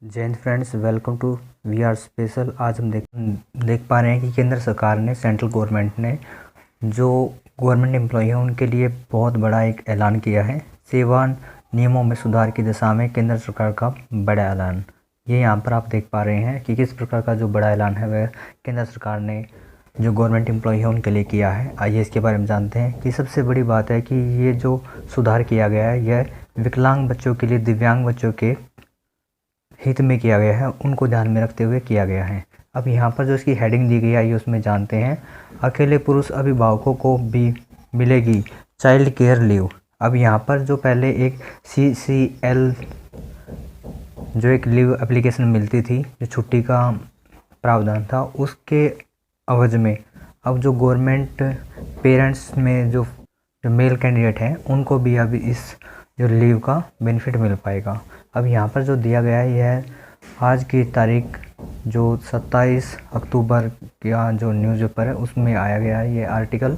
जय हिंद friends, welcome to we are special. आज हम देख पा रहे हैं कि केंद्र सरकार ने, सेंट्रल गवर्नमेंट ने जो गवर्नमेंट एम्प्लॉय हैं उनके लिए बहुत बड़ा एक ऐलान किया है। सेवा नियमों में सुधार की दिशा में केंद्र सरकार का बड़ा ऐलान। ये यहाँ पर आप देख पा रहे हैं कि किस प्रकार का जो बड़ा ऐलान है वह केंद्र सरकार ने जो गवर्नमेंट एम्प्लॉय है उनके लिए किया है। आइए इसके बारे में जानते हैं कि सबसे बड़ी बात है कि ये जो सुधार किया गया है यह विकलांग बच्चों के लिए, दिव्यांग बच्चों के हित में किया गया है, उनको ध्यान में रखते हुए किया गया है। अब यहाँ पर जो इसकी हेडिंग दी गई है आइए उसमें जानते हैं। अकेले पुरुष अभिभावकों को भी मिलेगी चाइल्ड केयर लीव। अब यहाँ पर जो पहले एक CCL जो एक लीव एप्लीकेशन मिलती थी, जो छुट्टी का प्रावधान था, उसके अवध में अब जो गवर्नमेंट पेरेंट्स में जो मेल कैंडिडेट हैं उनको भी अब इस जो लीव का बेनिफिट मिल पाएगा। अब यहाँ पर जो दिया गया है यह आज की तारीख जो 27 अक्टूबर का जो न्यूज़पेपर है उसमें आया गया है ये आर्टिकल।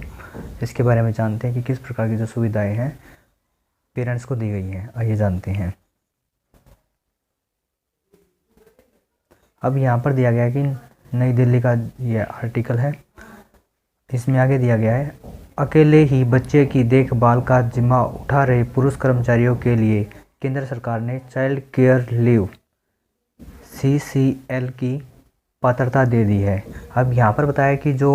इसके बारे में जानते हैं कि किस प्रकार की जो सुविधाएं हैं पेरेंट्स को दी गई हैं। आइए जानते हैं। अब यहाँ पर दिया गया है कि नई दिल्ली का ये आर्टिकल है, इसमें आगे दिया गया है अकेले ही बच्चे की देखभाल का जिम्मा उठा रहे पुरुष कर्मचारियों के लिए केंद्र सरकार ने चाइल्ड केयर लीव CCL की पात्रता दे दी है। अब यहाँ पर बताया कि जो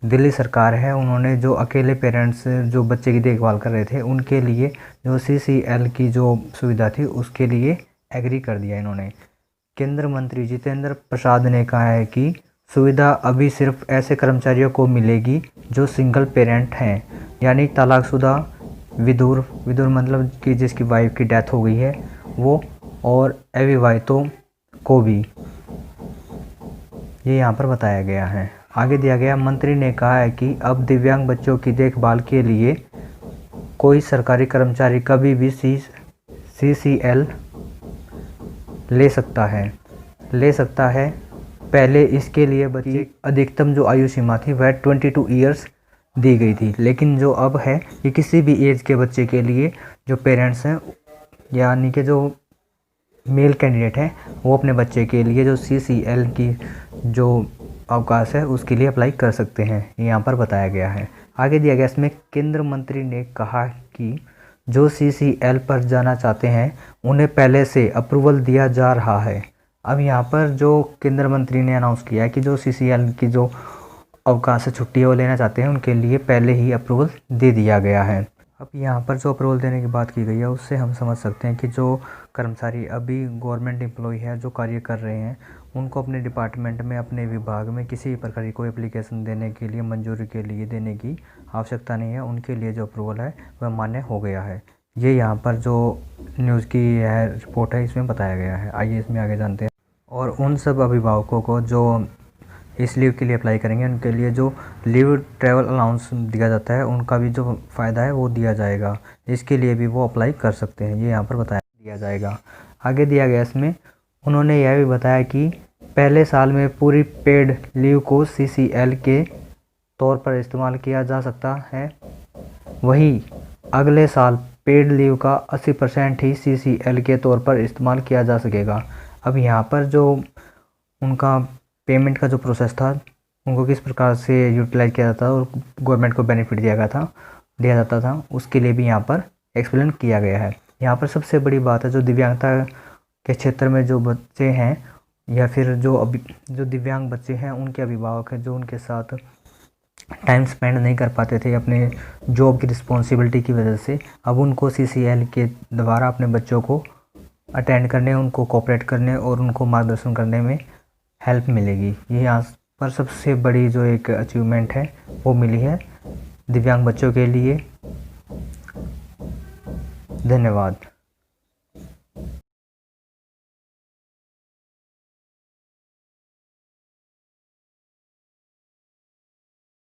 दिल्ली सरकार है उन्होंने जो अकेले पेरेंट्स जो बच्चे की देखभाल कर रहे थे उनके लिए जो CCL की जो सुविधा थी उसके लिए एग्री कर दिया इन्होंने। केंद्र मंत्री जितेंद्र प्रसाद ने कहा है कि सुविधा अभी सिर्फ ऐसे कर्मचारियों को मिलेगी जो सिंगल पेरेंट हैं, यानी तलाकशुदा, विधुर मतलब कि जिसकी वाइफ की डेथ हो गई है वो, और अविवाहितों को भी, ये यहाँ पर बताया गया है। आगे दिया गया मंत्री ने कहा है कि अब दिव्यांग बच्चों की देखभाल के लिए कोई सरकारी कर्मचारी कभी भी CCL ले सकता है। पहले इसके लिए बच्चे अधिकतम जो आयु सीमा थी वह 22 ईयर्स दी गई थी, लेकिन जो अब है कि किसी भी एज के बच्चे के लिए जो पेरेंट्स हैं यानी कि जो मेल कैंडिडेट हैं वो अपने बच्चे के लिए जो CCL की जो अवकाश है उसके लिए अप्लाई कर सकते हैं, यहाँ पर बताया गया है। आगे दिया गया इसमें केंद्र मंत्री ने कहा कि जो CCL पर जाना चाहते हैं उन्हें पहले से अप्रूवल दिया जा रहा है। अब यहाँ पर जो केंद्र मंत्री ने अनाउंस किया है कि जो CCL की जो अवकाश से छुट्टी है वो लेना चाहते हैं उनके लिए पहले ही अप्रूवल दे दिया गया है। अब यहाँ पर जो अप्रूवल देने की बात की गई है उससे हम समझ सकते हैं कि जो कर्मचारी अभी गवर्नमेंट एम्प्लॉय है जो कार्य कर रहे हैं उनको अपने डिपार्टमेंट में, अपने विभाग में किसी भी प्रकार की कोई एप्लीकेशन देने के लिए, मंजूरी के लिए देने की आवश्यकता नहीं है। उनके लिए जो अप्रूवल है वह मान्य हो गया है। ये यहाँ पर जो न्यूज़ की यह रिपोर्ट है इसमें बताया गया है। आइए इसमें आगे जानते हैं। और उन सब अभिभावकों को जो इस लीव के लिए अप्लाई करेंगे उनके लिए जो लीव ट्रैवल अलाउंस दिया जाता है उनका भी जो फ़ायदा है वो दिया जाएगा। इसके लिए भी वो अप्लाई कर सकते हैं, ये यहाँ पर बताया दिया जाएगा। आगे दिया गया इसमें उन्होंने यह भी बताया कि पहले साल में पूरी पेड लीव को CCL के तौर पर इस्तेमाल किया जा सकता है, वहीं अगले साल पेड लीव का 80% ही CCL के तौर पर इस्तेमाल किया जा सकेगा। अब यहाँ पर जो उनका पेमेंट का जो प्रोसेस था उनको किस प्रकार से यूटिलाइज किया जाता था और गवर्नमेंट को बेनिफिट दिया जाता था उसके लिए भी यहाँ पर एक्सप्लेन किया गया है। यहाँ पर सबसे बड़ी बात है जो दिव्यांगता के क्षेत्र में जो बच्चे हैं या फिर जो दिव्यांग बच्चे हैं उनके अभिभावक हैं जो उनके साथ टाइम स्पेंड नहीं कर पाते थे अपने जॉब की रिस्पॉन्सिबिलिटी की वजह से, अब उनको CCL के द्वारा अपने बच्चों को अटेंड करने, उनको कोऑपरेट करने और उनको मार्गदर्शन करने में हेल्प मिलेगी। ये यहाँ पर सबसे बड़ी जो एक अचीवमेंट है वो मिली है दिव्यांग बच्चों के लिए। धन्यवाद।